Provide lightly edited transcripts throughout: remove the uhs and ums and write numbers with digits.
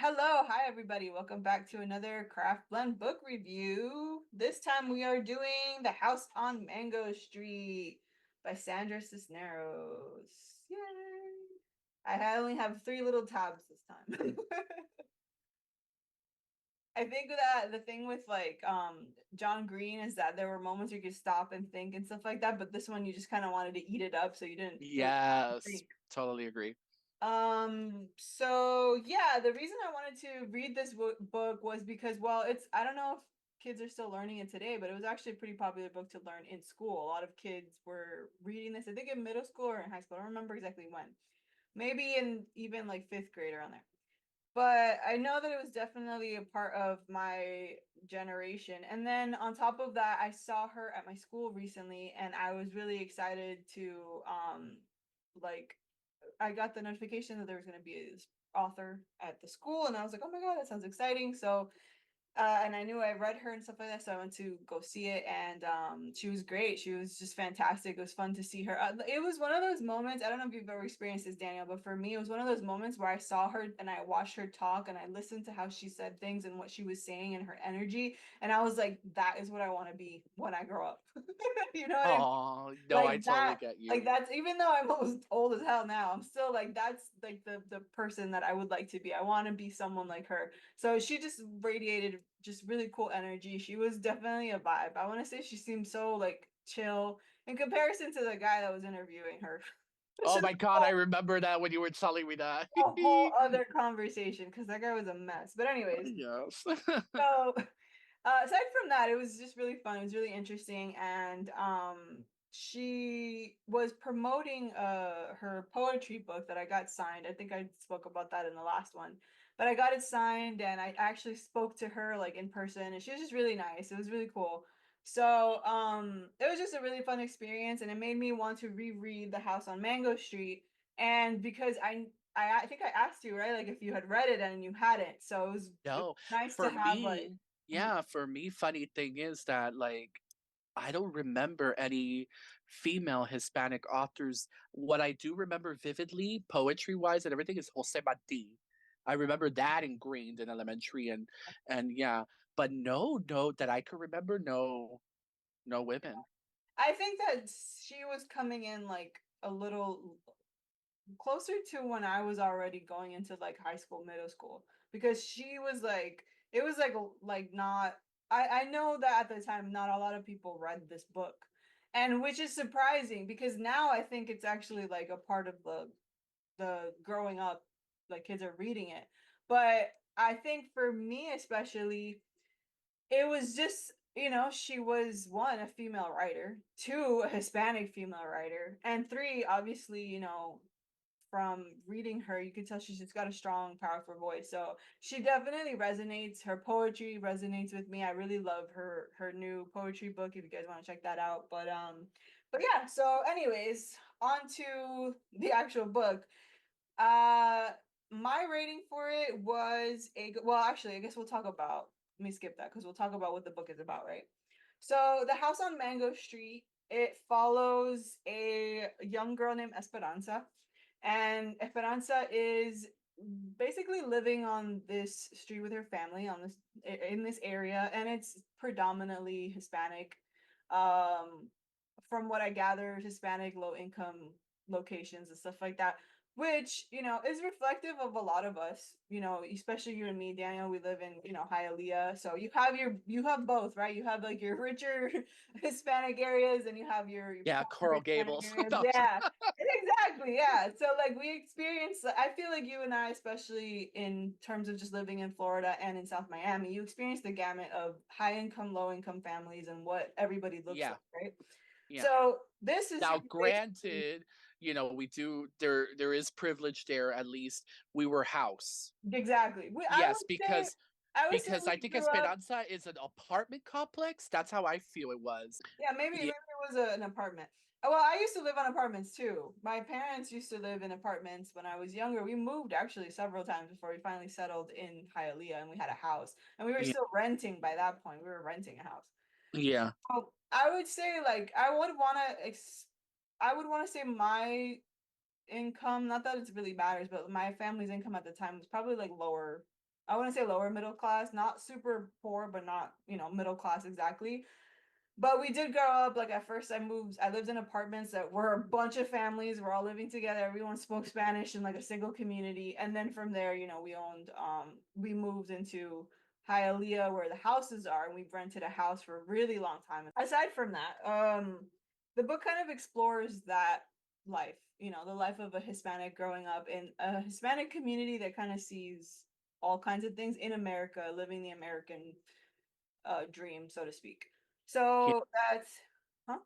Hello, hi everybody. Welcome back to another Craft Blend book review. This time we are doing The House on Mango Street by Sandra Cisneros. Yay! Only have three little tabs this time. I think that the thing with John Green is that there were moments where you could stop and think and stuff like that, but this one you just kind of wanted to eat it up, so you didn't really Yes, think. totally agree. So yeah, the reason I wanted to read this book was because, well, I don't know if kids are still learning it today, but it was actually a pretty popular book to learn in school. A lot of kids were reading this, I think in middle school or in high school. I don't remember exactly when. Maybe in even like fifth grade around there. But I know that it was definitely a part of my generation. And then on top of that, I saw her at my school recently, and I was really excited to like I got the notification that there was going to be this author at the school, and I was like, oh my God, that sounds exciting. So and I knew I read her and stuff like that, so I went to go see it, and she was great. She was just fantastic. It was fun to see her. It was one of those moments. I don't know if you've ever experienced this, Daniel, but for me, it was one of those moments where I saw her and I watched her talk and I listened to how she said things and what she was saying and her energy, and I was like, that is what I want to be when I grow up. You know what I mean? Oh, no, I Like totally that, get like you. that's even though I'm almost old as hell now, I'm still like that's like the person that I would like to be. I want to be someone like her. So she just radiated just really cool energy. She was definitely a vibe. I want to say she seemed so like chill in comparison to the guy that was interviewing her. Which Oh is my God, I remember that when you were telling me that. a whole other conversation because that guy was a mess. But anyways, Yes. so aside from that, it was just really fun. It was really interesting, and she was promoting her poetry book that I got signed. I think I spoke about that in the last one, but I got it signed, and I actually spoke to her like in person, and she was just really nice. It was really cool. So it was just a really fun experience, and it made me want to reread The House on Mango Street. And because I think I asked you, right, like if you had read it and you hadn't, so it was No, nice to for have like. me, Mhm. yeah, for me, funny thing is that I don't remember any female Hispanic authors. What I do remember vividly, poetry wise and everything, is Jose Marti. I remember that ingrained in elementary and yeah, but no, that I could remember, no, no women. I think that she was coming in like a little closer to when I was already going into like high school, middle school, because she was like it was like not I know that at the time not a lot of people read this book. And which is surprising because now I think it's actually like a part of the growing up, like kids are reading it. But I think for me especially, it was just, she was one, a female writer, two, a Hispanic female writer, and three, obviously, from reading her, you could tell she's just got a strong, powerful voice. So she definitely resonates. Her poetry resonates with me. I really love her new poetry book if you guys want to check that out. But yeah, so anyways, on to the actual book. Uh, my rating for it was well, actually, I guess we'll talk about, let me skip that because we'll talk about what the book is about, right? So, The House on Mango Street, it follows a young girl named Esperanza, and Esperanza is basically living on this street with her family on this in this area, and it's predominantly Hispanic. Um, from what I gather, Hispanic low income locations and stuff like that, which is reflective of a lot of us, especially you and me, Daniel. We live in Hialeah, so you have both, right? You have like your richer Hispanic areas, and you have your Yeah, poorer Coral Hispanic Gables. areas. Yeah, exactly. Yeah, so like we experience, I feel like you and I, especially in terms of just living in Florida and in South Miami, you experience the gamut of high income, low income families and what everybody looks like, Yeah, right? yeah. So this is Now, basically. granted, we do there is privilege there. At least we were house. Exactly. Yes, I would say because I we think grew up. Esperanza is an apartment complex. That's how I feel it was. Yeah, maybe Yeah, it was an apartment. Well, I used to live on apartments too. My parents used to live in apartments when I was younger. We moved actually several times before we finally settled in Hialeah, and we had a house. And we were yeah, still renting by that point. We were renting a house. yeah. So I would say like I would want to say my income, not that it really matters, but my family's income at the time was probably like lower. I wouldn't say lower middle class, not super poor, but not, middle class exactly. But we did grow up, like at first I lived in apartments that were a bunch of families, we're all living together, everyone spoke Spanish in like a single community. And then from there, we moved into Hialeah where the houses are, and we've rented a house for a really long time. Aside from that, the book kind of explores that life, the life of a Hispanic growing up in a Hispanic community that kind of sees all kinds of things in America, living the American dream, so to speak. Yeah, So that's, huh?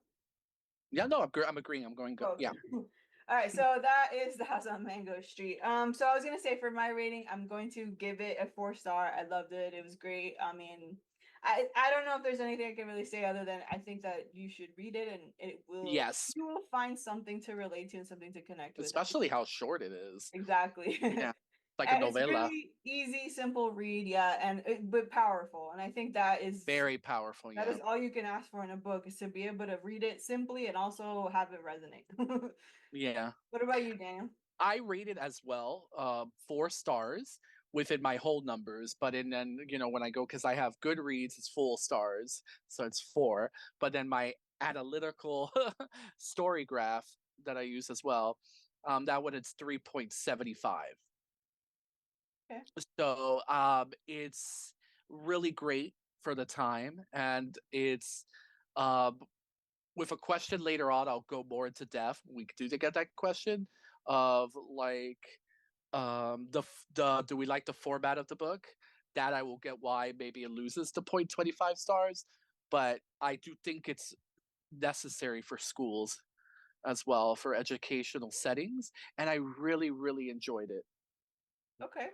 yeah, no, I'm agreeing. I'm going good. Oh, Yeah, okay. All right, so that is the house on Mango Street. So I was gonna say for my rating, I'm going to give it a 4 star. I loved it. It was great. I mean, I don't know if there's anything I can really say other than I think that you should read it and yes, you will find something to relate to and something to connect with. especially how short it is. Exactly. Yeah, like a And it's novella. really easy, simple read, yeah, but powerful. And I think that is Very powerful. that Yeah. is all you can ask for in a book is to be able to read it simply and also have it resonate. Yeah. What about you, Daniel? I rated as well, 4 stars within my whole numbers. But and then when I go because I have Goodreads, it's full stars, so it's 4. But then my analytical story graph that I use as well, that one it's 3.75. Okay. So it's really great for the time, and it's um with a question later on, I'll go more into depth. We do get that question of like the do we like the format of the book? That I will get why maybe it loses to 0.25 stars, but I do think it's necessary for schools as well for educational settings, and I really really enjoyed it. Okay.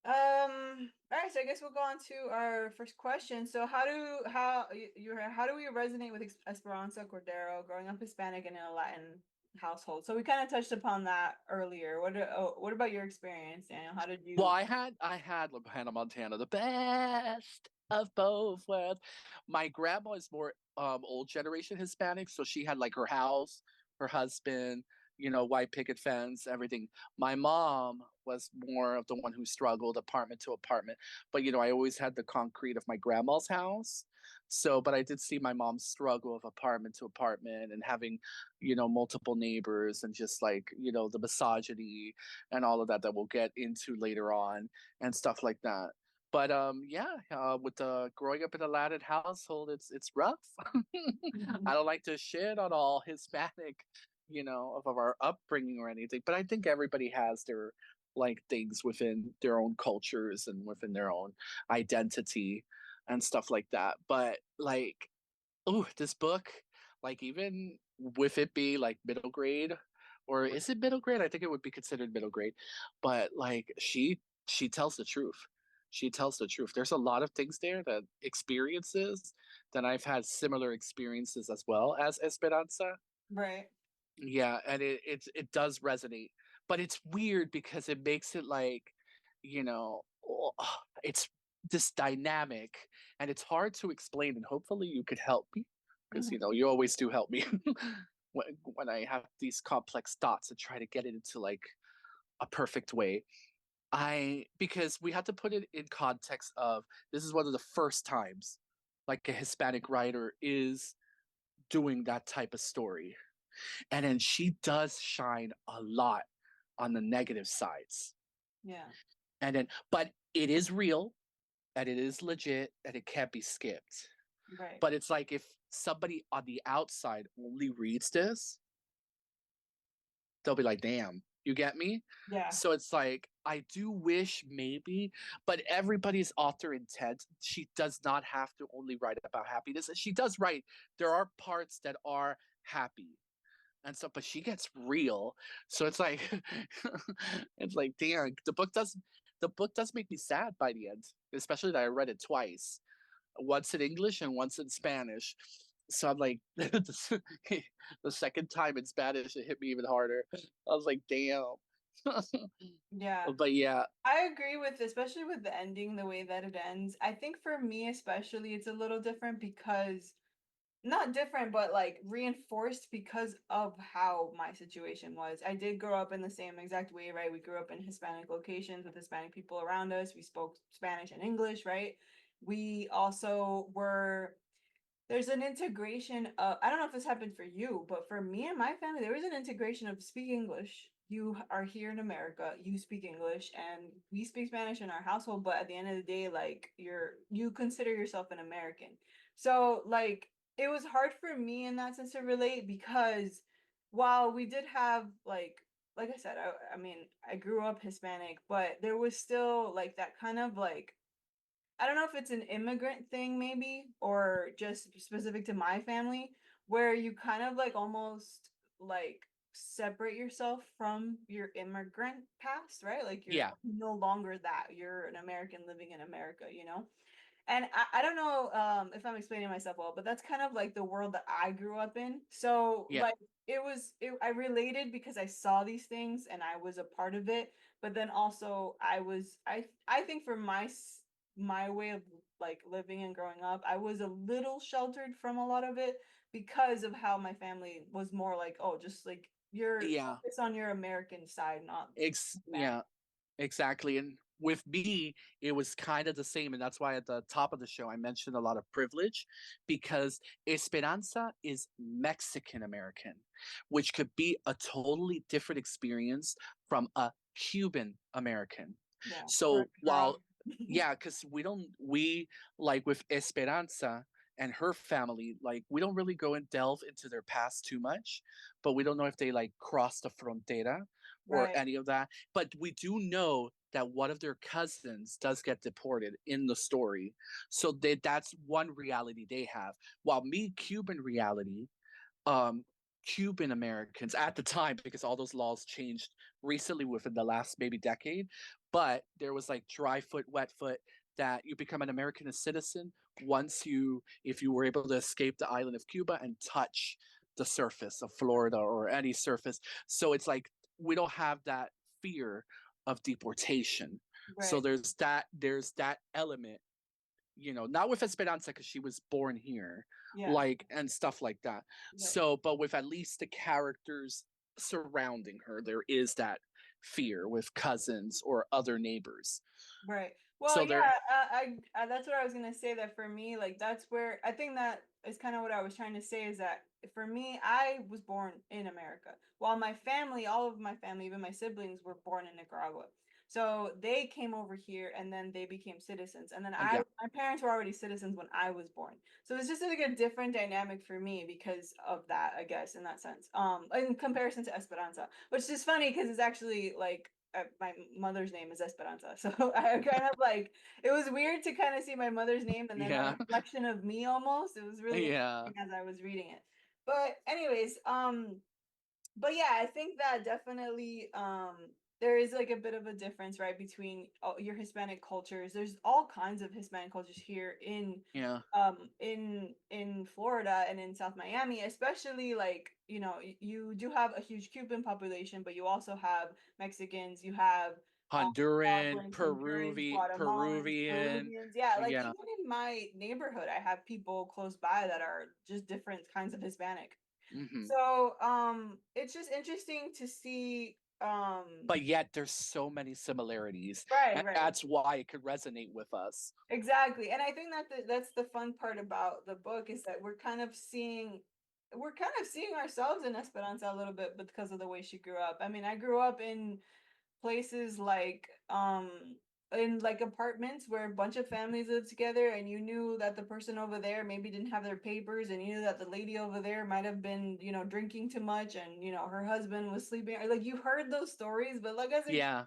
All right, so I guess we'll go on to our first question. So how do we resonate with Esperanza Cordero growing up Hispanic and in a Latin household? So we kind of touched upon that earlier. What about your experience, Daniel? How did Well, you I had Hannah Montana, the best of both worlds. My grandma is more old generation Hispanic, so she had like her house, her husband, white picket fence, everything. My mom was more of the one who struggled apartment to apartment, but I always had the concrete of my grandma's house. So, but I did see my mom struggle of apartment to apartment and having, multiple neighbors and just like, the misogyny and all of that we'll get into later on and stuff like that. But yeah, with the growing up in a Latin household, it's rough. I don't like to shit on all Hispanic, of our upbringing or anything, but I think everybody has their like things within their own cultures and within their own identity and stuff like that. But like, oh, this book, like even with it be like middle grade, or is it middle grade? I think it would be considered middle grade. But like she tells the truth. She tells the truth. There's a lot of things there that experiences that I've had similar experiences as well as Esperanza. right? Yeah, and it does resonate. But it's weird because it makes it like, it's this dynamic and it's hard to explain and hopefully you could help me because Mhm. you always do help me when I have these complex thoughts and try to get it into like a perfect way. I because we had to put it in context of this is one of the first times like a Hispanic writer is doing that type of story. And then she does shine a lot on the negative sides. Yeah, And then, but it is real and it is legit and it can't be skipped. right. But it's like if somebody on the outside only reads this, they'll be like, damn, you get me? Yeah. So it's like, I do wish maybe, but everybody's author intent, she does not have to only write about happiness. She does write, there are parts that are happy and stuff, but she gets real. So it's like it's like damn, the book does make me sad by the end, especially that I read it twice, once in English and once in Spanish. So I'm like the second time in Spanish it hit me even harder. I was like, damn. Yeah. But yeah, I agree with, especially with the ending, the way that it ends. I think for me especially, it's a little different because not different, but like reinforced because of how my situation was. I did grow up in the same exact way, right? We grew up in Hispanic locations with Hispanic people around us. We spoke Spanish and English, right? We also were there's an integration of, I don't know if this happened for you, but for me and my family, there was an integration of speak English. You are here in America, you speak English, and we speak Spanish in our household, but at the end of the day, like you consider yourself an American. So like it was hard for me in that sense to relate because while we did have like I said, I mean, I grew up Hispanic, but there was still like that kind of like I don't know if it's an immigrant thing maybe or just specific to my family where you kind of like almost like separate yourself from your immigrant past, right? Like you're Yeah, no longer that. You're an American living in America, you know? And I don't know if I'm explaining myself well, but that's kind of like the world that I grew up in. So yeah, like I related because I saw these things and I was a part of it, but then also I think for my way of like living and growing up, I was a little sheltered from a lot of it because of how my family was more like, oh, just like you're yeah. focus on your American side, not Hispanic. Yeah, exactly. And with me, it was kind of the same. And that's why at the top of the show, I mentioned a lot of privilege because Esperanza is Mexican American, which could be a totally different experience from a Cuban American. Yeah. Or So from while, yeah, because we like with Esperanza and her family, like we don't really go and delve into their past too much, but we don't know if they like crossed the frontera or right. any of that. But we do know that one of their cousins does get deported in the story. So that's one reality they have. While me, Cuban reality, um, Cuban Americans at the time, because all those laws changed recently within the last maybe decade, but there was like dry foot, wet foot, that you become an American citizen once if you were able to escape the island of Cuba and touch the surface of Florida or any surface. So it's like we don't have that fear of deportation. So Right. there's that element, not with Esperanza because she was born here, Yeah. like, and stuff like that. Right. So, but with at least the characters surrounding her, there is that fear with cousins or other neighbors. Right. Well, So yeah, there, that's what I was gonna say that for me, like that's where I think that is kind of what I was trying to say is that for me, I was born in America. While my family, all of my family, even my siblings were born in Nicaragua. So they came over here and then they became citizens. And then yeah, my parents were already citizens when I was born. So it's just like a different dynamic for me because of that, I guess, in that sense. In comparison to Esperanza, which is funny because it's actually like my mother's name is Esperanza. So I kind of like it was weird to kind of see my mother's name and then a yeah, reflection of me almost. It was really yeah, interesting as I was reading it. But anyways, but yeah, I think that definitely there is like a bit of a difference, right, between your Hispanic cultures. There's all kinds of Hispanic cultures here yeah. in Florida and in South Miami, especially like, you do have a huge Cuban population, but you also have Mexicans, you have Honduran, Nicaraguans, Hondurans, Guatemalans, Peruvian, Peruvians. Yeah, like yeah, even in my neighborhood, I have people close by that are just different kinds of Hispanic. hmm So, it's just interesting to see, but yet there's so many similarities, right, and right. that's why it could resonate with us. Exactly. And I think that that's the fun part about the book is that we're kind of seeing ourselves in Esperanza a little bit because of the way she grew up. I mean, I grew up in places like in like apartments where a bunch of families lived together and you knew that the person over there maybe didn't have their papers and you knew that the lady over there might have been, drinking too much and her husband was sleeping. Like you heard those stories, but like as a kid, Yeah.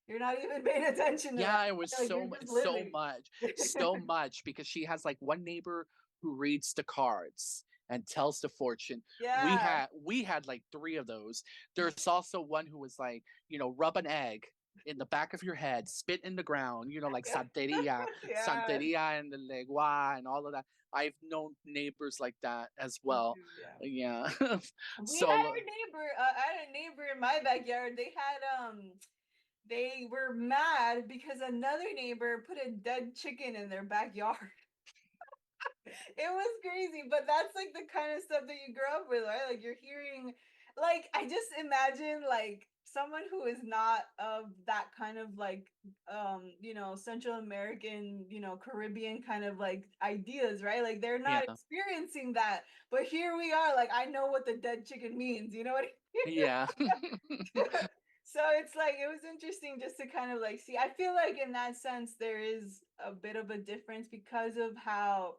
you're not even paying attention to that. Yeah, it was Like you're just so living. much, so much because she has like one neighbor who reads the cards and tells the fortune. Yeah. We had like three of those. There's also one who was like, rub an egg in the back of your head, spit in the ground, like Yeah. Yeah. Santeria and the legua and all of that. I've known neighbors like that as well. Yeah. Yeah. We had So a neighbor, I had a neighbor in my backyard. They were mad because another neighbor put a dead chicken in their backyard. It was crazy, but that's like the kind of stuff that you grow up with, right? Like you're hearing, like I just imagine like someone who is not of that kind of like Central American, Caribbean kind of like ideas, right? Like they're not Yeah. experiencing that. But here we are, like I know what the dead chicken means, you know what I Yeah. mean? So it's like it was interesting just to kind of like see. I feel like in that sense there is a bit of a difference because of how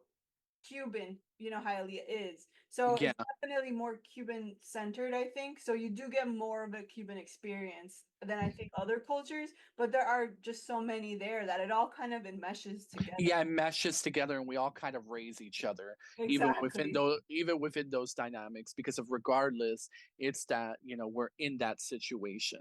Cuban, Hialeah is. So Yeah. it's definitely more Cuban centered, I think. So you do get more of a Cuban experience than I think other cultures, but there are just so many there that it all kind of enmeshes together. Yeah, it meshes together and we all kind of raise each other, Exactly. even within those dynamics, because of regardless, it's that, we're in that situation.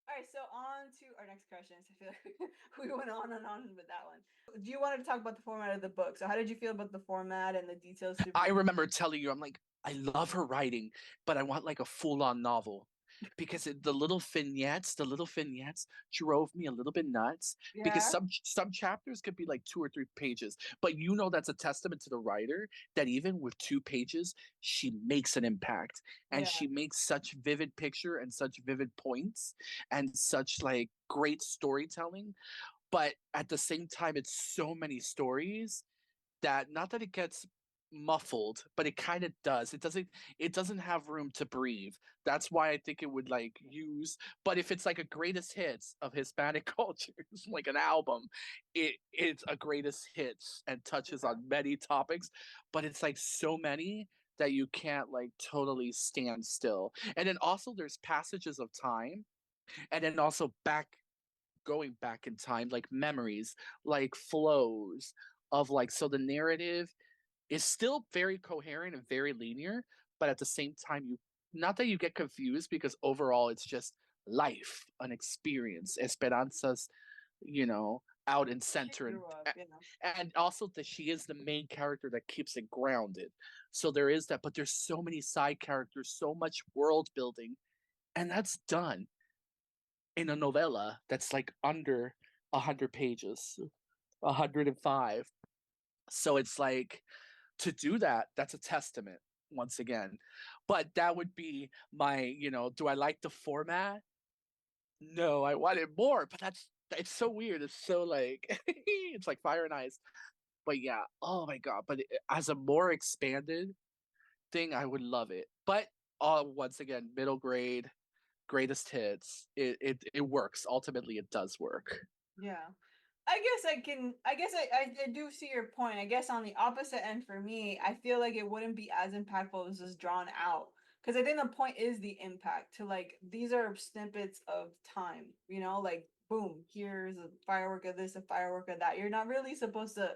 All right, so on to our next questions. I feel like we went on and on with that one. Do you want to talk about the format of the book? So how did you feel about the format and the details to I be? remember telling you, I'm like, I love her writing, but I want like a full-on novel because the little vignettes drove me a little bit nuts because Yeah, some chapters could be like 2 or 3 pages, but that's a testament to the writer that even with 2 pages, she makes an impact and yeah, she makes such vivid picture and such vivid points and such like great storytelling. But at the same time, it's so many stories that not that it gets muffled, but it kind of does. It doesn't have room to breathe. That's why I think it would like use, but if it's like a greatest hits of Hispanic culture, like an album, it's a greatest hits and touches yeah. on many topics, but it's like so many that you can't like totally stand still. And then also there's passages of time and then also going back in time, like memories, like flows of like, so the narrative is still very coherent and very linear, but at the same time, not that you get confused because overall it's just life, an experience, esperanzas, out and She center, grew up, and also that she is the main character that keeps it grounded. So there is that, but there's so many side characters, so much world building, and that's done in a novella that's like under 100 pages, 105. So it's like to do that, that's a testament once again. But that would be my, do I like the format? No, I wanted more, but it's so weird. It's so like it's like fire and ice. But yeah, oh my god. But as a more expanded thing, I would love it. But once again, middle grade, greatest hits. It works. Ultimately, it does work. yeah. I guess I do see your point. I guess on the opposite end for me, I feel like it wouldn't be as impactful as just drawn out. Because I think the point is the impact to like these are snippets of time, like boom, here's a firework of this, a firework of that. You're not really supposed to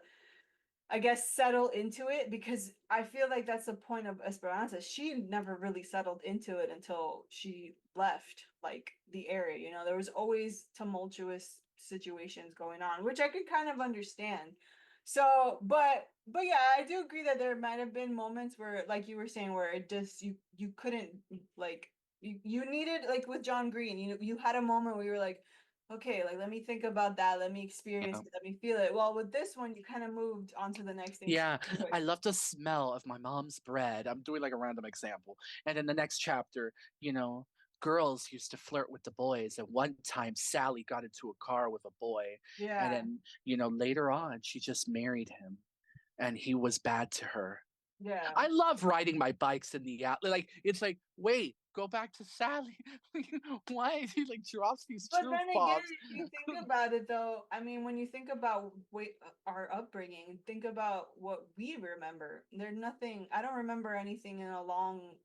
I guess settle into it because I feel like that's the point of Esperanza. She never really settled into it until she left like the area, There was always tumultuous situations going on, which I could kind of understand. So, but yeah, I do agree that there might have been moments where like you were saying where it just you couldn't like you needed like with John Green, you had a moment where you were like okay, like let me think about that. Let me experience Yeah. it. Let me feel it. Well, with this one, you kind of moved on to the next thing Yeah, super I quick. love the smell of my mom's bread. I'm doing like a random example. And in the next chapter, girls used to flirt with the boys. And one time Sally got into a car with a boy. And Yeah, then, later on, she just married him and he was bad to her. yeah. I love riding my bikes in the alley. Like, it's like, wait, go back to Sally. Why? He like drops these But truth then again, bombs. if you think about it, though, I mean, when you think about our upbringing, think about what we remember. There's nothing. I don't remember anything in a long,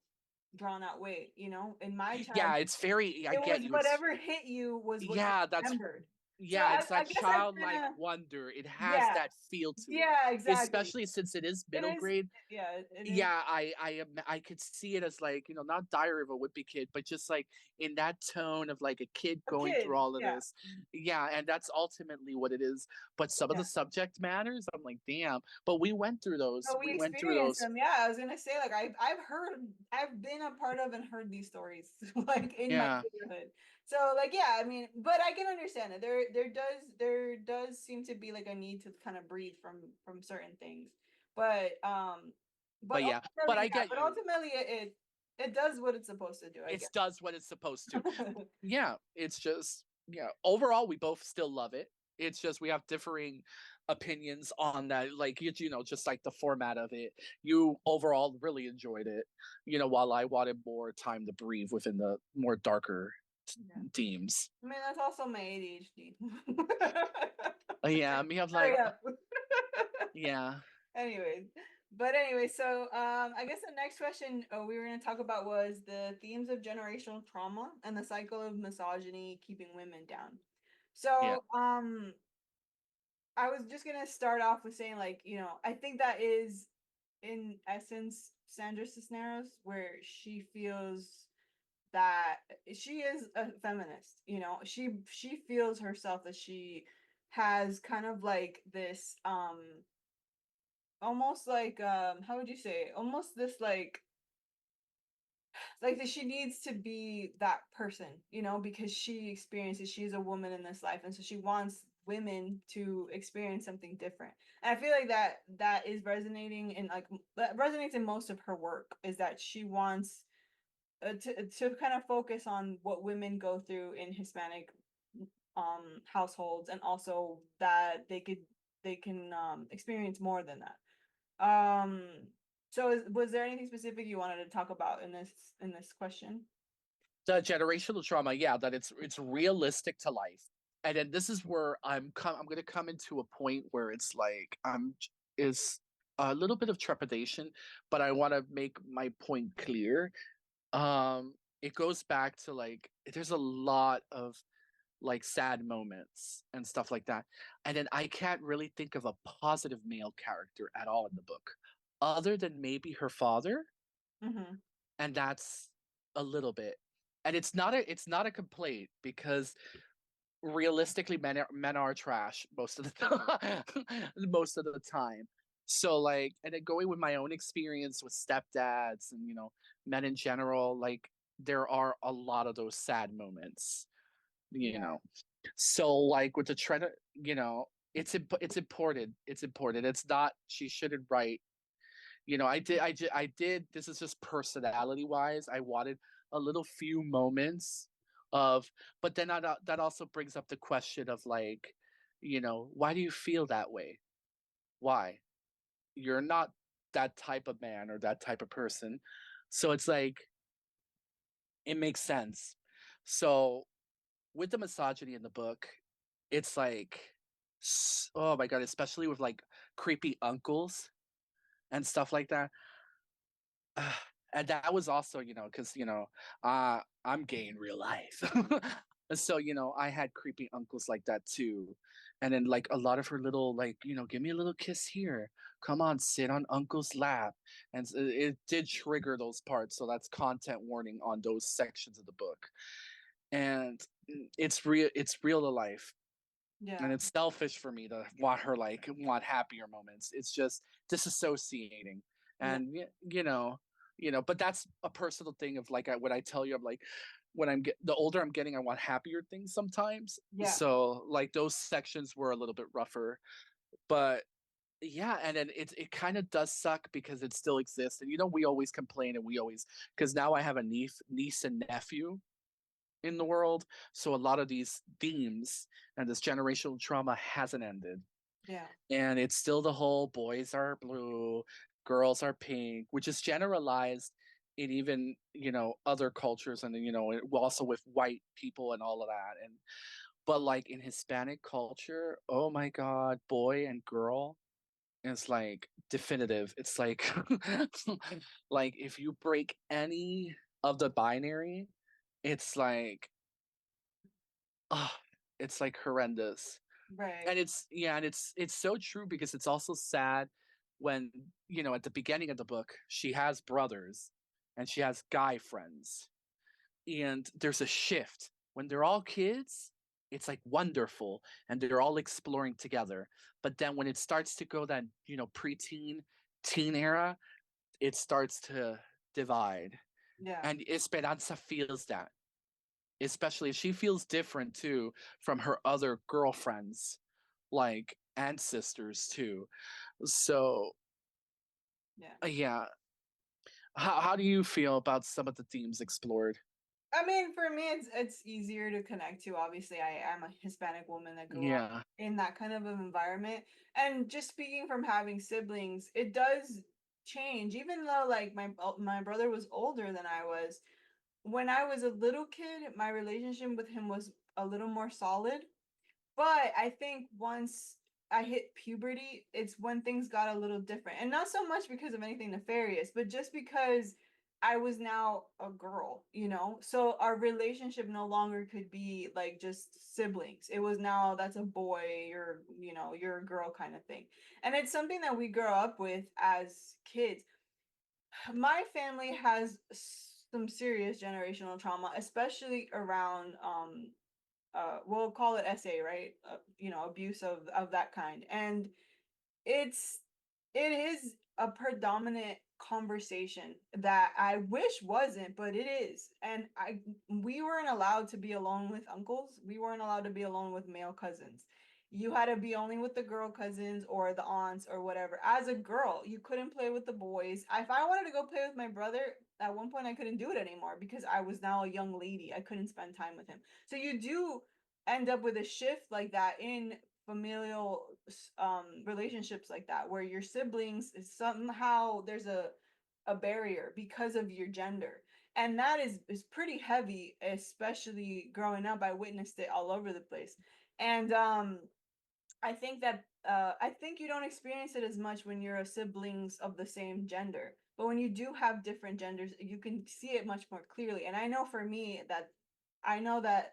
drawn out way. In my Yeah, childhood, it's very, I it get was you. whatever hit you was what you Yeah, that's remembered. So Yeah, I, it's that I guess I childlike kind of, wonder. It has yeah, that feel to it, yeah, exactly. especially since it is It middle is, grade. yeah, it is Yeah, I could see it as like, not Diary of a Wimpy Kid, but just like in that tone of like a kid a going through kid. all of Yeah, this. Yeah, and that's ultimately what it is. But some of yeah. the subject matters, I'm like, damn. But we went through those. No, we We went through experienced those. them. Yeah, I was gonna say like I've heard I've been a part of and heard these stories like in my Yeah. neighborhood. So like yeah, I mean, but I can understand it. There does seem to be like a need to kind of breathe from certain things. but But yeah, but ultimately, I yeah, get but you. ultimately it does what it's supposed to do, I It guess. does what it's supposed to. Yeah, it's just, yeah, overall we both still love it. It's just we have differing opinions on that, like you know, just like the format of it. You overall really enjoyed it, you know, while I wanted more time to breathe within the more darker Yeah. themes. I mean, that's also my ADHD. Yeah, me, I'm Hurry like, up. yeah, Anyways, but anyway, so I guess the next question we were going to talk about was the themes of generational trauma and the cycle of misogyny keeping women down. yeah, So, I was just gonna start off with saying, like, I think that is in essence Sandra Cisneros, where she feels that she is a feminist. She feels herself that she has kind of like this almost like how would you say, almost this like that she needs to be that person, because she experiences, she's a woman in this life, and so she wants women to experience something different. And I feel like that is resonating in, like, that resonates in most of her work, is that she wants to kind of focus on what women go through in Hispanic households, and also that they can experience more than that. um so was there anything specific you wanted to talk about in this question? the generational trauma. Yeah, that it's realistic to life, and then this is where I'm gonna come into a point where it's like I'm is a little bit of trepidation, but I want to make my point clear. It goes back to like there's a lot of like sad moments and stuff like that. And then I can't really think of a positive male character at all in the book, other than maybe her father, Mm-hmm. and that's a little bit. And it's not a complaint because realistically men are trash most of the time. Most of the time. So like, and then going with my own experience with stepdads and men in general, like there are a lot of those sad moments, you Yeah. know. So like with the trend, it's important. It's important. It's not she shouldn't write. I did. This is just personality wise. I wanted a little few moments of, but then that also brings up the question of like, why do you feel that way? Why? You're not that type of man or that type of person. So it's like it makes sense. So with the misogyny in the book, it's like, oh my God, especially with like creepy uncles and stuff like that. And that was also, because, I'm gay in real life. So, I had creepy uncles like that too. And then like a lot of her little, like, give me a little kiss here. Come on, sit on uncle's lap. And it did trigger those parts. So that's content warning on those sections of the book. And it's real to life, and Yeah. it's selfish for me to want her like want happier moments. It's just disassociating, Yeah. and but that's a personal thing of like what I tell you. I'm like, when the older I'm getting, I want happier things sometimes. Yeah. So like those sections were a little bit rougher, but yeah, and then it kind of does suck because it still exists, and we always complain, and we always, because now I have a niece and nephew in the world. So a lot of these themes and this generational trauma hasn't ended. Yeah. And it's still the whole boys are blue, girls are pink, which is generalized in even, other cultures, and also with white people and all of that. And but like in Hispanic culture, oh my God, boy and girl is like definitive. It's like like if you break any of the binary, it's like, oh, it's like horrendous. Right. And it's so true because it's also sad when, at the beginning of the book, she has brothers and she has guy friends. And there's a shift. When they're all kids, it's like wonderful and they're all exploring together. But then when it starts to go that, preteen, teen era, it starts to divide. Yeah. And Esperanza feels that, especially if she feels different too from her other girlfriends, like and sisters too. So Yeah. Yeah. How do you feel about some of the themes explored? I mean, for me, it's easier to connect to. Obviously, I am a Hispanic woman that grew up Yeah. in that kind of an environment. And just speaking from having siblings, it does change. Even though like my brother was older than I was, when I was a little kid, my relationship with him was a little more solid. But I think once I hit puberty, it's when things got a little different. And not so much because of anything nefarious, but just because I was now a girl, you know? So our relationship no longer could be like just siblings. It was now that's a boy, you're a girl kind of thing. And it's something that we grow up with as kids. My family has some serious generational trauma, especially around we'll call it SA, right? Abuse of that kind. And it's it is a predominant conversation that I wish wasn't, but it is. And I we weren't allowed to be alone with uncles. We weren't allowed to be alone with male cousins. You had to be only with the girl cousins or the aunts or whatever. As a girl, you couldn't play with the boys. If I wanted to go play with my brother, at one point I couldn't do it anymore because I was now a young lady. I couldn't spend time with him. So you do end up with a shift like that in familial relationships like that where your siblings somehow there's a barrier because of your gender, and that is pretty heavy, especially growing up. I witnessed it all over the place. And I think you don't experience it as much when you're a siblings of the same gender. But when you do have different genders, you can see it much more clearly. And I know for me that I know that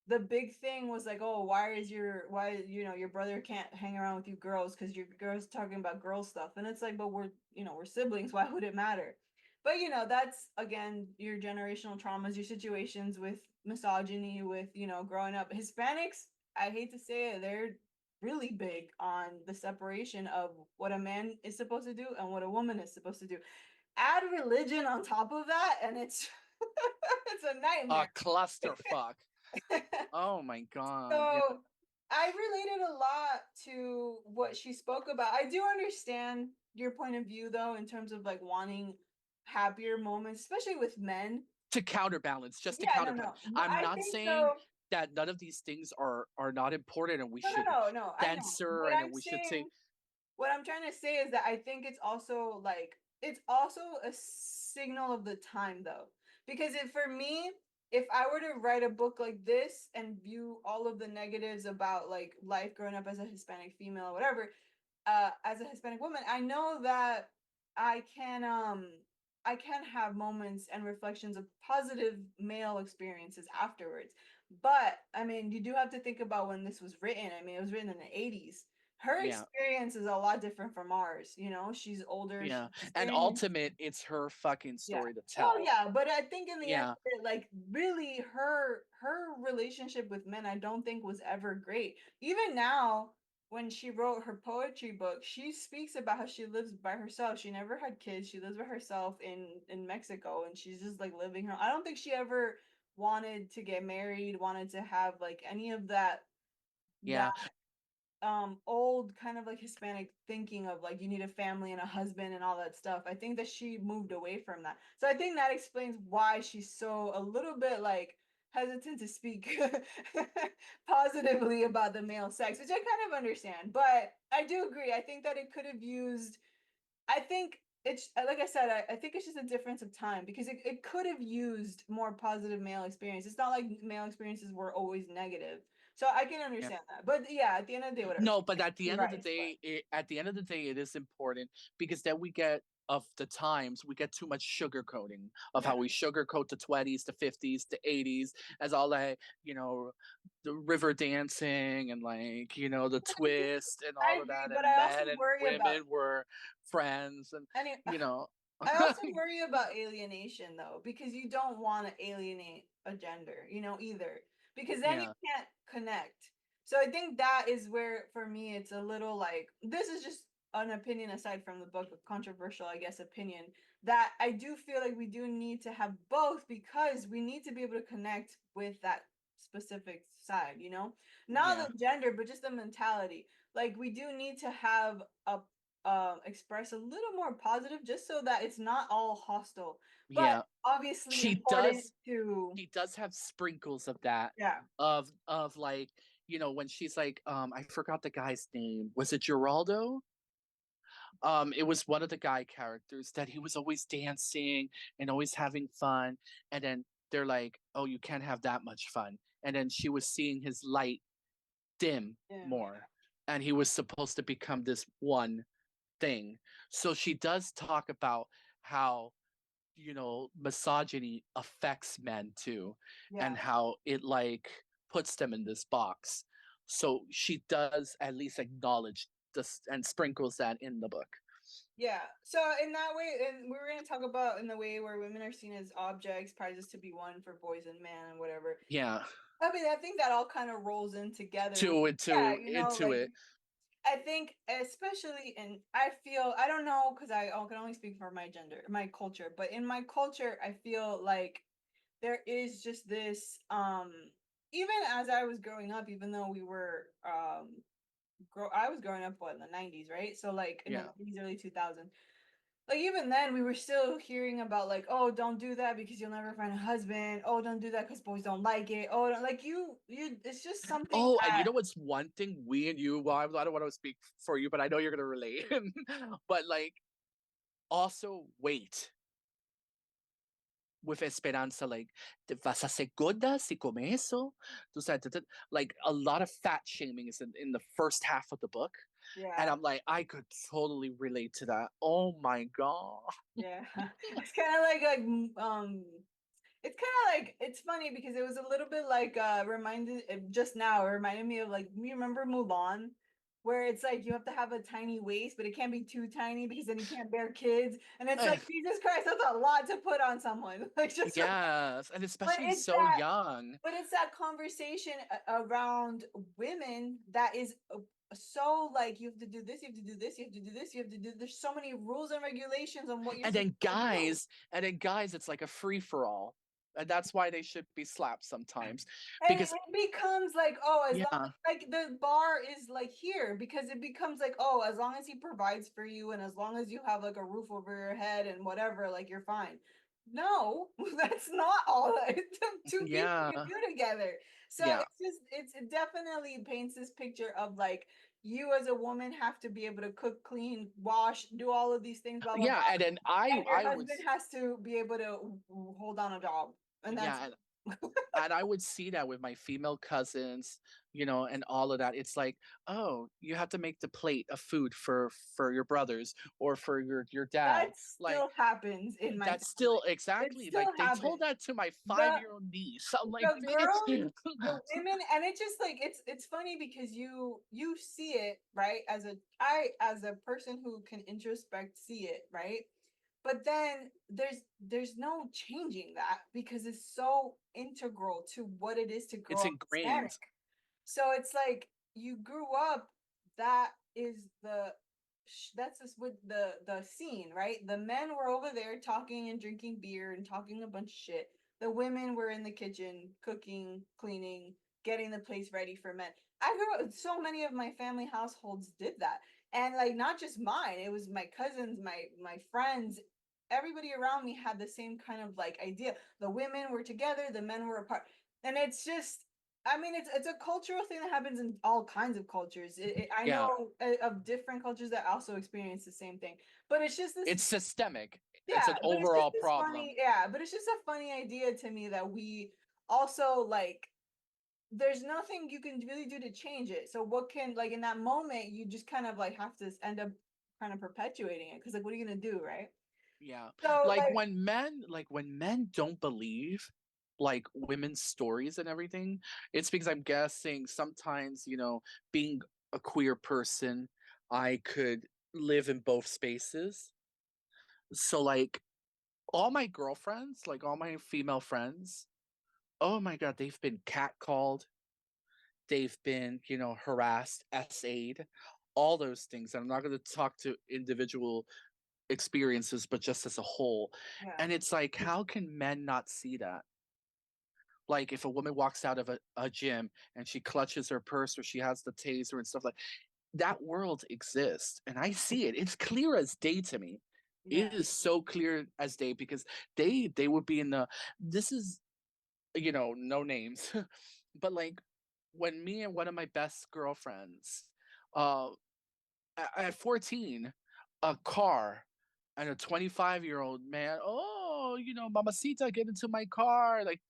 the big thing was like, oh, why your brother can't hang around with you girls because your girls talking about girl stuff. And it's like, but we're siblings, why would it matter? But that's again your generational traumas, your situations with misogyny, with growing up. Hispanics, I hate to say it, they're really big on the separation of what a man is supposed to do and what a woman is supposed to do. Add religion on top of that, and it's it's a A nightmare. clusterfuck. Oh my god. Yeah. So I related a lot to what she spoke about. I do understand your point of view, though, in terms of like wanting happier moments, especially with men. To counterbalance, just to Yeah, no, counterbalance. no, I'm I not think saying so. that none of these things are not important and we No, no, should no, no. I know. censor and we should say What I'm trying to say is that I think it's also a signal of the time though. Because if for me, if I were to write a book like this and view all of the negatives about like life growing up as a Hispanic female or whatever, as a Hispanic woman, I know that I can um I can have moments and reflections of positive male experiences afterwards. But I mean, you do have to think about when this was written. I mean, it was written in the 80s. Her yeah. experience is a lot different from ours, she's older, she's Yeah. And experienced. ultimate, it's her fucking Yeah. story to Well, tell. yeah, but I think in the end, Yeah. like really her relationship with men, I don't think was ever great. Even now, when she wrote her poetry book, she speaks about how she lives by herself. She never had kids. She lives by herself in Mexico, and she's just like living her. I don't think she ever wanted to get married, wanted to have like any of that Yeah. old kind of like Hispanic thinking of like you need a family and a husband and all that stuff. I think that she moved away from that. So I think that explains why she's so a little bit like hesitant to speak positively about the male sex, which I kind of understand. But I do agree. I think that it could have used I think it's like I said, I think it's just a difference of time because it could have used more positive male experience. It's not like male experiences were always negative. So I can Yeah. understand that. But yeah, at the end of the day, whatever. No, but at the You're end of the right. day, at the end of the day, it is important because then we get of the times we get too much sugarcoating of Yeah, how we sugarcoat the 20s, the 50s, the 80s as all that, the river dancing and the twist and I all of agree, that, but and I men also and worry about women were friends and any you know I also worry about alienation though, because you don't want to alienate a gender, either. Because then you yeah, can't connect. So I think that is where for me it's a little like this is just an opinion aside from the book, a controversial, I guess, opinion that I do feel like we do need to have both because we need to be able to connect with that specific side, Not yeah, the gender, but just the mentality. Like we do need to have express a little more positive just so that it's not all hostile, but Yeah. obviously She important does to, she does have sprinkles of that, yeah, of like, when she's like, I forgot the guy's name. Was it Geraldo? It was one of the guy characters that he was always dancing and always having fun. And then they're like, oh, you can't have that much fun. And then she was seeing his light dim yeah, more. And he was supposed to become this one thing. So she does talk about how, misogyny affects men too, and yeah. how it like puts them in this box. So she does at least acknowledge this and sprinkles that in the book. Yeah. So in that way, and we were going to talk about in the way where women are seen as objects, prizes to be won for boys and men and whatever. Yeah. I mean, I think that all kind of rolls in together with, To yeah, into into like it. I think especially and I feel I don't know because I can only speak for my gender, my culture, but in my culture, I feel like there is just this even as I was growing up, even though we were grow I was growing up what in the 90s, right? So like in the Yeah. 90s, early 2000s. Like even then we were still hearing about like, oh, don't do that because you'll never find a husband. Oh, don't do that because boys don't like it. Oh, don't, like you it's just something Oh, and you that know what's one thing we and you, well, I don't want to speak for you, but I know you're gonna relate. But like, also wait with Esperanza, like, "Te vas a hacer gorda si come eso?" Like, a lot of fat shaming is in the first half of the book. And yeah. I'm like, I could totally relate to that. Oh my God. Yeah. It's kind of it's kind of like it's funny because it was a little bit like reminded just now it reminded me of like you remember Mulan where it's like you have to have a tiny waist but it can't be too tiny because then you can't bear kids and it's like Jesus Christ that's a lot to put on someone like just Yes, and but especially it's so that young. but it's that conversation around women that is so like you have to do this, you have to do this, you have to do this, you have to do. There's so many rules and regulations on what you're And supposed then to do. guys, it's like a free for all. And that's why they should be slapped sometimes. And Because it becomes like, oh, as long yeah, like the bar is like here because it becomes like, oh, as long as he provides for you and as long as you have like a roof over your head and whatever, like you're fine. No, that's not all that two people can yeah, do together. So yeah. it definitely paints this picture of like you as a woman have to be able to cook, clean, wash, do all of these things, blah blah Yeah, blah. and then I And your I would husband has to be able to hold on a job. And that's yeah, and I would see that with my female cousins, and all of that. It's like, oh, you have to make the plate of food for your brothers or for your dad. that Like still happens in my that's family. still It exactly like still they told happens. that to my The 5-year-old niece. I'm like, the girls, bitch. the women, and it just like it's funny because you see it, right? As a person who can introspect see it, right? But then there's no changing that because it's so integral to what it is to It's grow up ingrained. Hispanic. So it's like you grew up, that is that's just with the scene, right? The men were over there talking and drinking beer and talking a bunch of shit. The women were in the kitchen cooking, cleaning, getting the place ready for men. I grew up, so many of my family households did that. And like not just mine, it was my cousins, my friends, everybody around me had the same kind of like idea. The women were together, the men were apart. And it's just I mean, it's a cultural thing that happens in all kinds of cultures. I Yeah, know of different cultures that also experience the same thing, but it's just this, it's systemic. It's an yeah. But it's just overall this funny, problem. yeah. But it's just a funny idea to me that we also like. There's nothing you can really do to change it. So what can like in that moment you just kind of like have to end up kind of perpetuating it because like what are you gonna do, right? Yeah. So Like like when men don't believe like women's stories and everything, it's because I'm guessing sometimes, being a queer person, I could live in both spaces. So like all my girlfriends, like all my female friends, oh my God, they've been catcalled, they've been, harassed, essayed, all those things. And I'm not going to talk to individual experiences, but just as a whole. yeah. And it's like, how can men not see that? Like, if a woman walks out of a gym and she clutches her purse or she has the taser and stuff like, that world exists and I see it. It's clear as day to me. It Yeah. is so clear as day because they would be in the this is no names. But like when me and one of my best girlfriends uh at 14, a car and a 25-year-old man, oh, mamacita, get into my car. Like,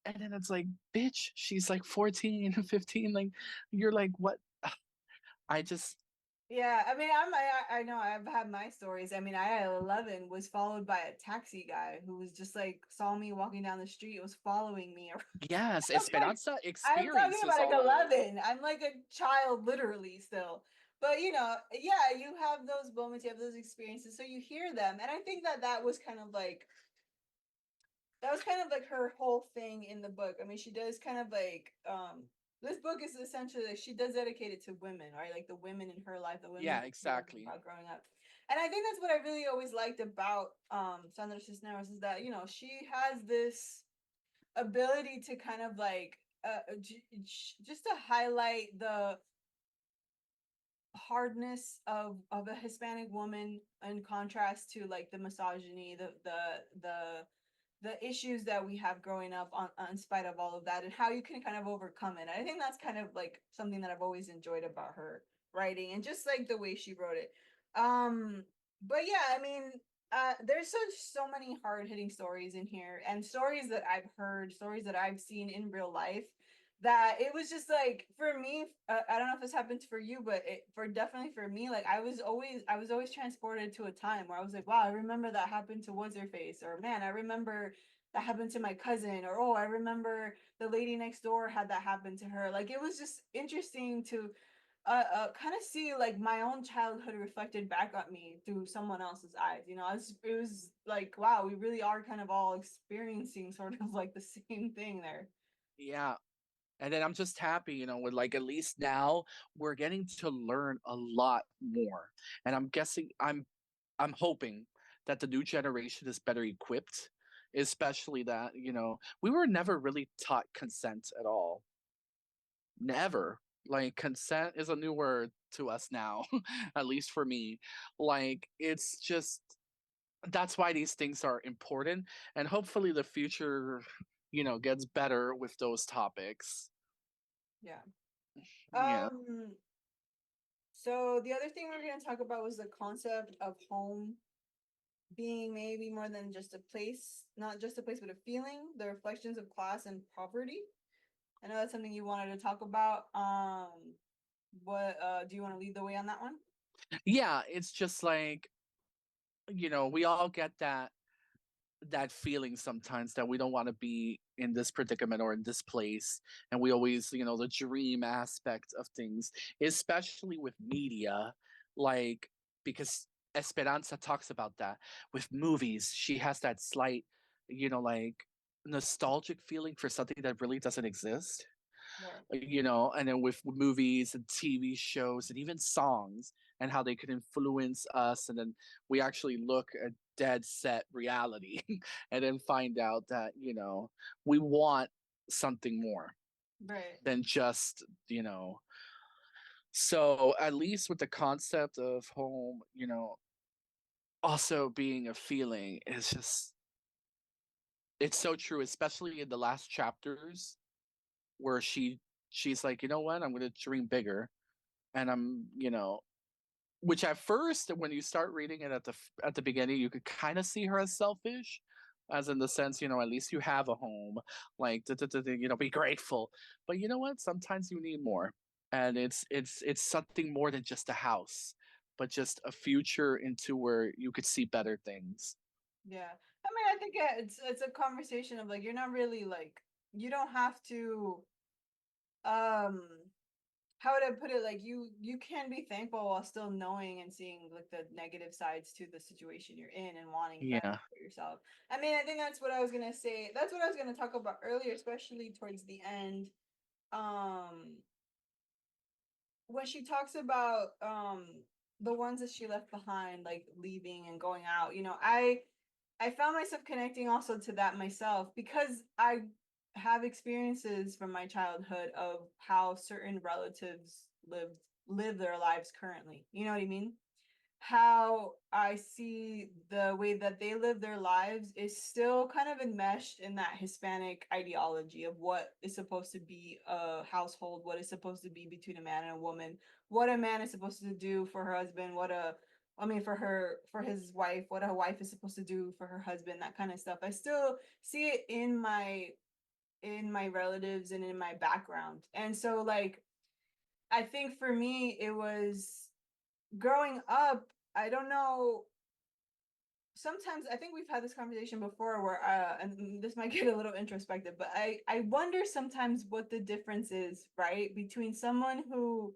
and then it's like, bitch, she's like 14, 15. Like, you're like, what? I just, Yeah, I mean, I know I've had my stories. I mean, I at 11 was followed by a taxi guy who was just like saw me walking down the street, was following me. yes, I'm like, Esperanza I'm talking experiences about like all of this. 11. I'm like a child literally still. But yeah, you have those moments, you have those experiences, so you hear them. And I think that that was kind of like her whole thing in the book. I mean, she does kind of like this book is essentially like she does dedicate it to women, right? Like the women in her life, the women Yeah, that she learned exactly. about growing up. And I think that's what I really always liked about Sandra Cisneros is that, she has this ability to kind of like just to highlight the hardness of a Hispanic woman in contrast to like the misogyny, the issues that we have growing up on spite of all of that and how you can kind of overcome it. I think that's kind of like something that I've always enjoyed about her writing and just like the way she wrote it. Um, but yeah, I mean, there's so many hard-hitting stories in here and stories that I've heard, stories that I've seen in real life that it was just like for me I don't know if this happened for you but for definitely for me like I was always transported to a time where I was like wow I remember that happened to what's her face or man I remember that happened to my cousin or oh I remember the lady next door had that happen to her like it was just interesting to kind of see like my own childhood reflected back at me through someone else's eyes it was like wow we really are kind of all experiencing sort of like the same thing there. Yeah. And then I'm just happy, with like at least now we're getting to learn a lot more. And I'm hoping that the new generation is better equipped, especially that, we were never really taught consent at all. Never. Like consent is a new word to us now, at least for me. Like it's just that's why these things are important and hopefully the future, gets better with those topics. Yeah. Yeah. Um, so the other thing we are going to talk about was the concept of home being maybe more than just a place, not just a place, but a feeling, the reflections of class and poverty. I know that's something you wanted to talk about. What do you want to lead the way on that one? Yeah, it's just like, we all get that feeling sometimes that we don't want to be in this predicament or in this place. And we always, the dream aspect of things, especially with media, like because Esperanza talks about that with movies. She has that slight, like nostalgic feeling for something that really doesn't exist. Right. And then with movies and TV shows and even songs and how they could influence us. And then we actually look at dead set reality and then find out that, we want something more Right. than just, so at least with the concept of home, also being a feeling is just, it's so true, especially in the last chapters where she's like, you know what, I'm going to dream bigger and I'm, which at first when you start reading it at the beginning, you could kind of see her as selfish, as in the sense, at least you have a home, like be grateful. But you know what? Sometimes you need more, and it's something more than just a house, but just a future into where you could see better things. Yeah. I mean, I think it's a conversation of like you're not really like you don't have to um how would I put it? Like you can be thankful while still knowing and seeing like the negative sides to the situation you're in and wanting better Yeah. for yourself. I mean, I think that's what I was gonna say. That's what I was gonna talk about earlier, especially towards the end. Um, when she talks about the ones that she left behind, like leaving and going out, I found myself connecting also to that myself because I have experiences from my childhood of how certain relatives lived live their lives currently. You know what I mean? How I see the way that they live their lives is still kind of enmeshed in that Hispanic ideology of what is supposed to be a household, what is supposed to be between a man and a woman, what a man is supposed to do for her husband, I mean for his wife, what a wife is supposed to do for her husband, that kind of stuff. I still see it in my relatives and in my background. And so like I think for me it was growing up, I don't know. Sometimes I think we've had this conversation before where and this might get a little introspective, but I wonder sometimes what the difference is, right? Between someone who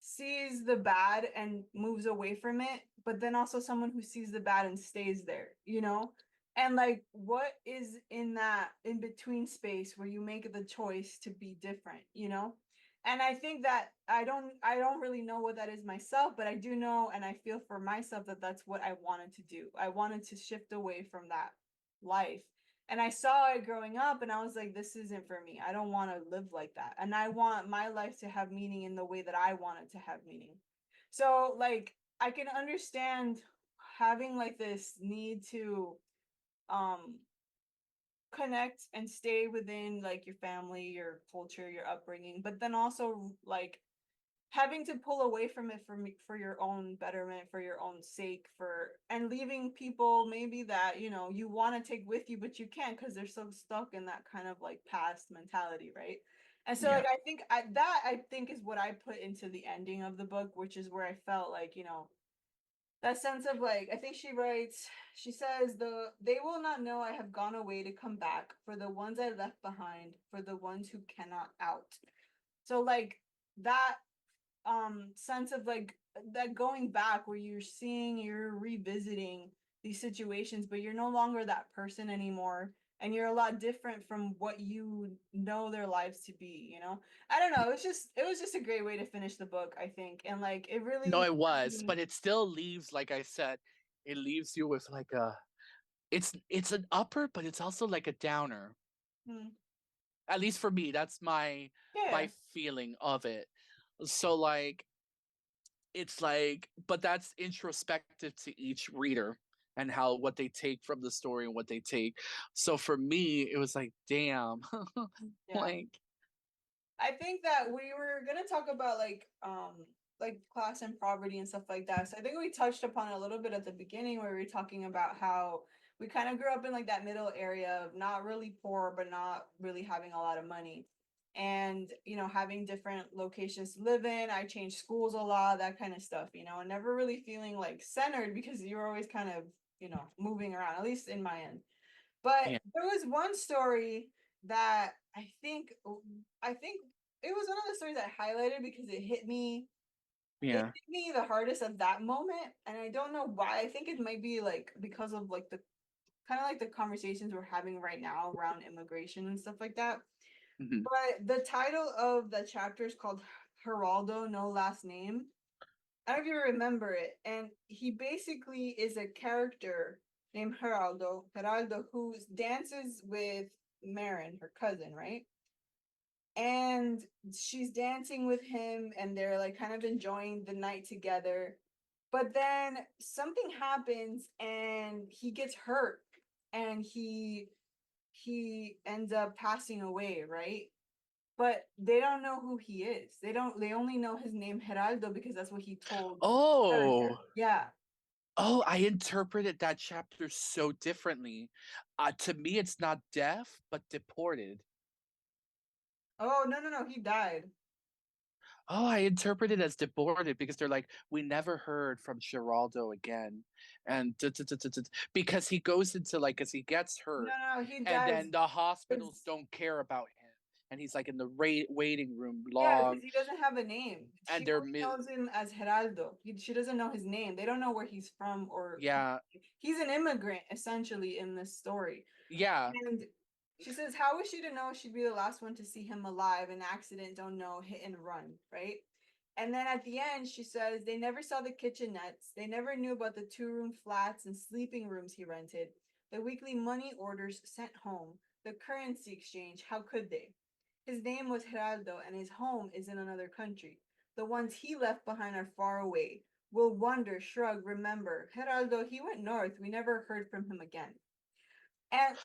sees the bad and moves away from it, but then also someone who sees the bad and stays there, you know? And like what is in that in between space where you make the choice to be different, you know? And I think that I don't really know what that is myself, but I do know and I feel for myself that that's what I wanted to do. I wanted to shift away from that life. And I saw it growing up and I was like, this isn't for me. I don't want to live like that. And I want my life to have meaning in the way that I want it to have meaning. So like I can understand having like this need to um connect and stay within like your family, your culture, your upbringing, but then also like having to pull away from it for me for your own betterment, for your own sake, for and leaving people maybe that you know you want to take with you but you can't because they're so stuck in that kind of like past mentality, right? And so Yeah. like I think is what I put into the ending of the book, which is where I felt like you know that sense of like I think she writes, she says they will not know I have gone away to come back for the ones I left behind, for the ones who cannot out. So like that sense of like that going back where you're revisiting these situations but you're no longer that person anymore and you're a lot different from what you know their lives to be, you know. I don't know, it was just a great way to finish the book, I think. And like it No, really it was, but it still leaves, like I said, it leaves you with like a it's an upper, but it's also like a downer. hmm, At least for me, that's my yeah, feeling of it. So like it's like, but that's introspective to each reader and how what they take from the story and what they take. So for me, it was like, damn, yeah. like I think that we were gonna talk about like class and poverty and stuff like that. So I think we touched upon it a little bit at the beginning where we were talking about how we kind of grew up in like that middle area of not really poor but not really having a lot of money. And you know, having different locations to live in. I changed schools a lot, that kind of stuff, you know, and never really feeling like centered because you were always kind of, you know, moving around, at least in my end. But yeah, there was one story that I think it was one of the stories I highlighted because it yeah. hit me the hardest at that moment. And I don't know why. I think it might be like because of like the kind of like the conversations we're having right now around immigration and stuff like that. Mhm. But the title of the chapter is called Geraldo, No Last Name. I don't know if you remember it. And he basically is a character named Geraldo, who dances with Marin, her cousin, right? And she's dancing with him, and they're like kind of enjoying the night together. But then something happens, and he gets hurt, and he ends up passing away, right? But they don't know who he is. They only know his name Geraldo because that's what he told the Oh, character. Yeah. oh, I interpreted that chapter so differently. To me, it's not deaf, but deported. Oh, no, no, no, he died. Oh, I interpret it as deported because they're like, we never heard from Geraldo again. And because he goes into like, because he gets No, hurt, no, he and dies then the hospitals because don't care about him. And he's like in the waiting room yeah, because long, he doesn't have a name. and She only knows him as Geraldo. She doesn't know his name. They don't know where he's from or yeah, he's an immigrant essentially in this story. yeah, And she says, how was she to know she'd be the last one to see him alive? An accident, don't know, hit and run, right? And then at the end, she says, they never saw the kitchenettes. They never knew about the two-room flats and sleeping rooms he rented, the weekly money orders sent home, the currency exchange. How could they? His name was Geraldo, and his home is in another country. The ones he left behind are far away. We'll wonder, shrug, remember. Geraldo, he went north. We never heard from him again. And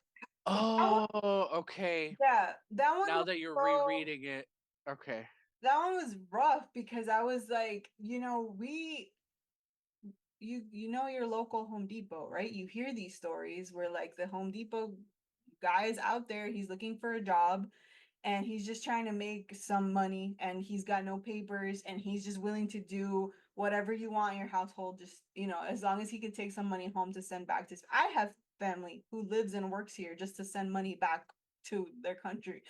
Oh, okay. yeah, that one Now was that you're so rereading it, okay. that one was rough because I was like, you know your local Home Depot, right? You hear these stories where like the Home Depot guy is out there, he's looking for a job and he's just trying to make some money and he's got no papers and he's just willing to do whatever you want in your household, just, as long as he could take some money home to send back to I have family who lives and works here just to send money back to their country,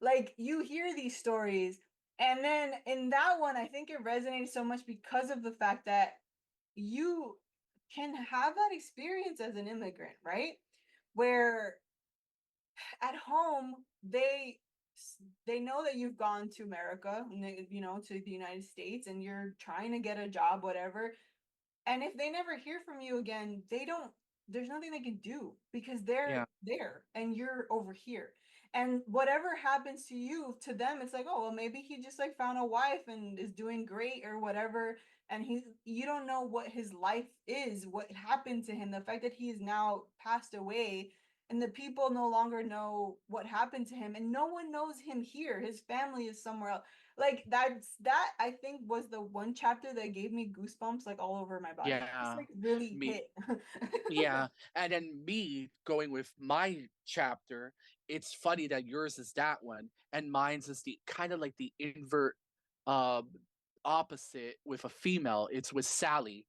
like you hear these stories. And then in that one, I think it resonates so much because of the fact that you can have that experience as an immigrant, right? Where at home they know that you've gone to America, to the United States, and you're trying to get a job, whatever. And if they never hear from you again, they don't, there's nothing they can do because they're Yeah. there and you're over here. And whatever happens to you, to them, it's like, oh, well, maybe he just like found a wife and is doing great or whatever. And you don't know what his life is, what happened to him, the fact that he is now passed away and the people no longer know what happened to him and no one knows him here. His family is somewhere else. Like that I think was the one chapter that gave me goosebumps like all over my body. It's Yeah. like really Me. hit. Yeah. And then me going with my chapter, it's funny that yours is that one and mine's is the kind of like the invert um opposite with a female. It's with Sally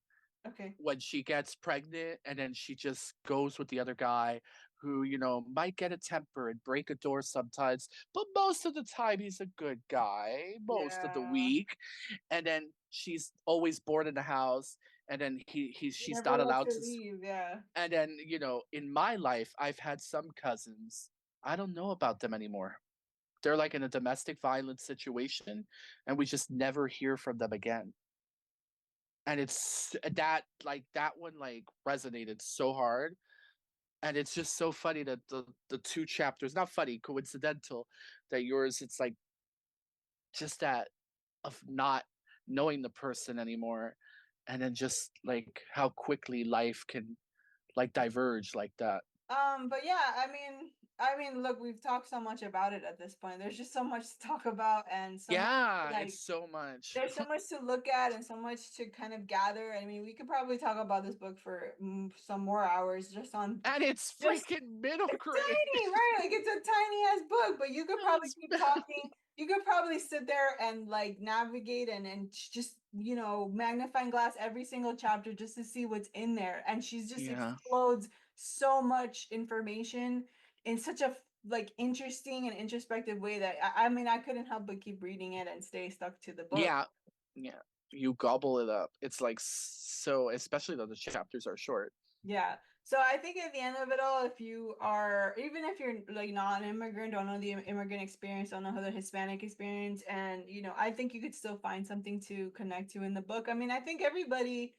Okay. when she gets pregnant and then she just goes with the other guy who, might get a temper and break a door sometimes, but most of the time he's a good guy, most of the Yeah. week. And then she's always bored in the house and then He she's never not lets allowed her to. leave. Yeah. And then, in my life, I've had some cousins. I don't know about them anymore. They're like in a domestic violence situation and we just never hear from them again. And it's that like that one like resonated so hard. And it's just so funny that the two chapters, not funny, coincidental, that yours it's like just that of not knowing the person anymore and then just like how quickly life can like diverge like that. But yeah, I mean, look, we've talked so much about it at this point. There's just so much to talk about and so much Yeah, it's like so much. there's so much to look at and so much to kind of gather. I mean, we could probably talk about this book for some more hours just on And it's just freaking middle it's grade. tiny, right? Like it's a tiny ass book, but you could probably It's keep talking. You could probably sit there and like navigate and just, magnifying glass every single chapter just to see what's in there. And she's just yeah. explodes so much information in such a like interesting and introspective way that I mean I couldn't help but keep reading it and stay stuck to the book. Yeah. Yeah. You gobble it up. It's like so, especially though the chapters are short. Yeah. So I think at the end of it all, if you are, even if you're like not an immigrant, don't know the immigrant experience, don't know the Hispanic experience, and I think you could still find something to connect to in the book. I mean, I think everybody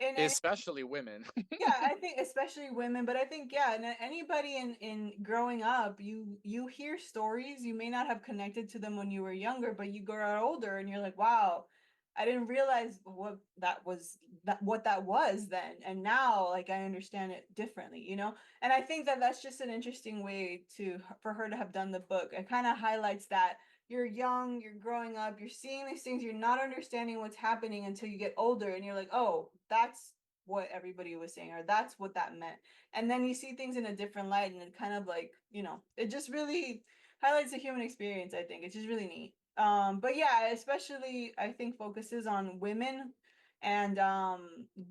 in any Especially women. yeah, I think especially women, but I think yeah, and anybody in growing up, you hear stories, you may not have connected to them when you were younger, but you grow older and you're like, wow, I didn't realize what that was then. And now like I understand it differently. And I think that that's just an interesting way to for her to have done the book. It kind of highlights that you're young, you're growing up, you're seeing these things, you're not understanding what's happening until you get older and you're like, oh, that's what everybody was saying or that's what that meant, and then you see things in a different light and it kind of like it just really highlights the human experience. I think it's just really neat. But yeah, especially I think focuses on women and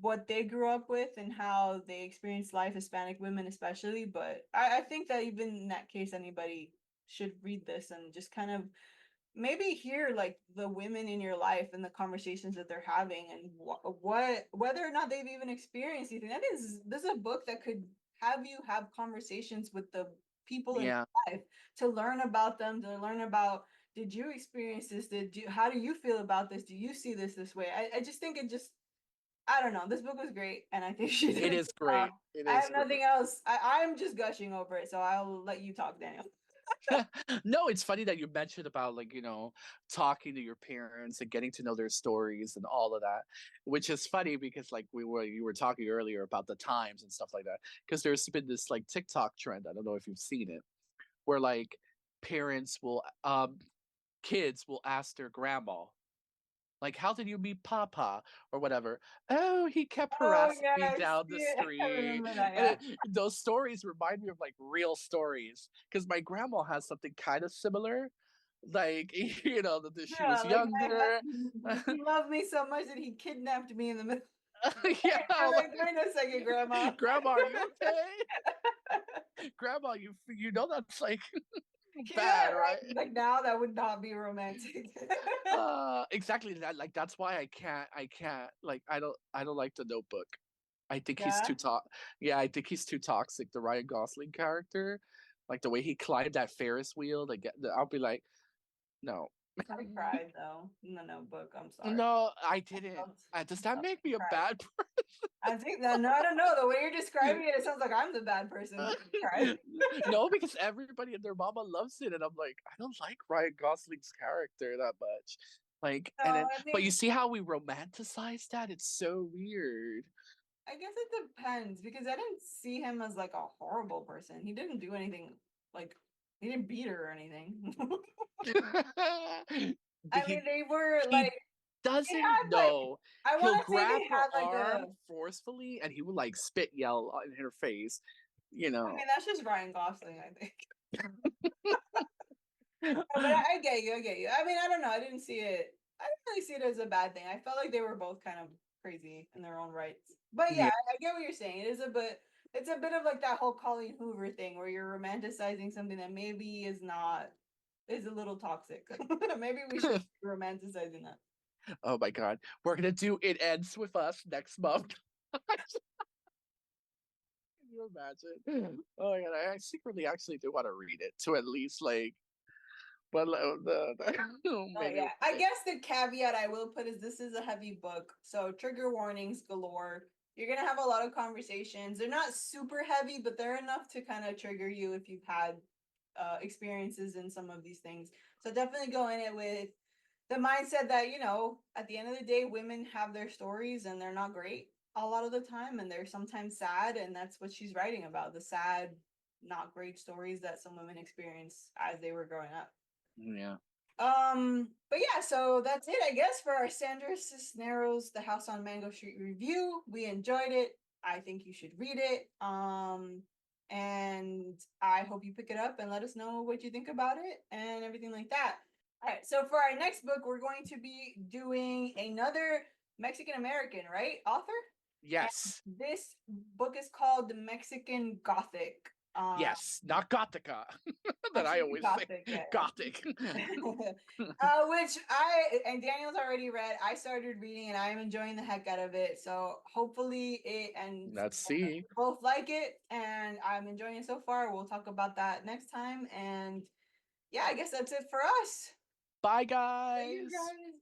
what they grew up with and how they experienced life, Hispanic women especially. But I think that even in that case anybody should read this and just kind of maybe hear like the women in your life and the conversations that they're having and what whether or not they've even experienced anything. I think this is a book that could have you have conversations with the people in Yeah. your life to learn about them, to learn about did you experience this? How do you feel about this? Do you see this way? I just think it just I don't know. This book was great and I think she did It a is good job. great. It I is have great. nothing else. I'm just gushing over it, so I'll let you talk, Daniel. No, it's funny that you mentioned about like, talking to your parents and getting to know their stories and all of that, which is funny because like you were talking earlier about the times and stuff like that. Because there's been this like TikTok trend, I don't know if you've seen it, where like parents will kids will ask their grandma, like, how did you meet Papa or whatever? Oh, he kept Oh harassing yeah, me I down the see it. I street. remember that. And Yeah. those stories remind me of like real stories because my grandma has something kind of similar. Like, that she Yeah, was like younger. he loved me so much that he kidnapped me in the middle. Yeah, I'm like, like, wait a second, Grandma. Grandma, are you okay? Grandma, you know that's like You know bad, what? right? Like now, that would not be romantic. Exactly that. Like that's why I can't like I don't like the Notebook. I think he's too Yeah, Yeah, I think he's too toxic. The Ryan Gosling character, like the way he climbed that Ferris wheel to get. I'll be like, no, I cried though in the Notebook. I'm sorry. no, I I didn't. felt, Does that I make me a cried. bad I think that no, I don't know. The way you're describing it, it sounds like I'm the bad person. person? I cried. No, because everybody and their mama loves it, and I'm like, I don't like Ryan Gosling's character that much. Like, No, and then, I but you think see how we romanticize that? It's so weird. I guess it depends because I didn't see him as like a horrible person. He didn't do anything like he didn't beat her or anything. But I he mean, they were like he they doesn't had like know. I He'll want to say grab they her had like arm a. forcefully and he will like spit yell in her face, you I know. mean, that's just Ryan Gosling, I think. No, but I get you. I get you. I mean, I don't know. I didn't see it. I didn't really see it as a bad thing. I felt like they were both kind of crazy in their own rights. But yeah, Yeah. I get what you're saying. It is a bit. It's a bit of like that whole Colleen Hoover thing where you're romanticizing something that maybe is not is a little toxic. Maybe we should be romanticizing that. Oh my God. We're gonna do It Ends With Us next month. Can you imagine? Oh my God. I secretly actually do want to read it to at least like, but Oh maybe yeah. I guess the caveat I will put is this is a heavy book, so trigger warnings galore. You're gonna have a lot of conversations. They're not super heavy, but they're enough to kind of trigger you if you've had experiences in some of these things. So definitely go in it with the mindset that, at the end of the day, women have their stories and they're not great a lot of the time, and they're sometimes sad, and that's what she's writing about, the sad, not great stories that some women experience as they were growing up. yeah. But yeah, so that's it, I guess, for our Sandra Cisneros The House on Mango Street review. We enjoyed it. I think you should read it. And I hope you pick it up and let us know what you think about it and everything like that. All right, so for our next book, we're going to be doing another Mexican American, right? Author? And Yes. this book is called The Mexican Gothic. Yes. Not Gothica. That I Mexican always say. Gothic, yeah. Gothic. Which and Daniel's already read. I started reading and I am enjoying the heck out of it. So hopefully it and Let's see. we both like it and I'm enjoying it so far. We'll talk about that next time. And yeah, I guess that's it for us. Bye, See you guys. guys.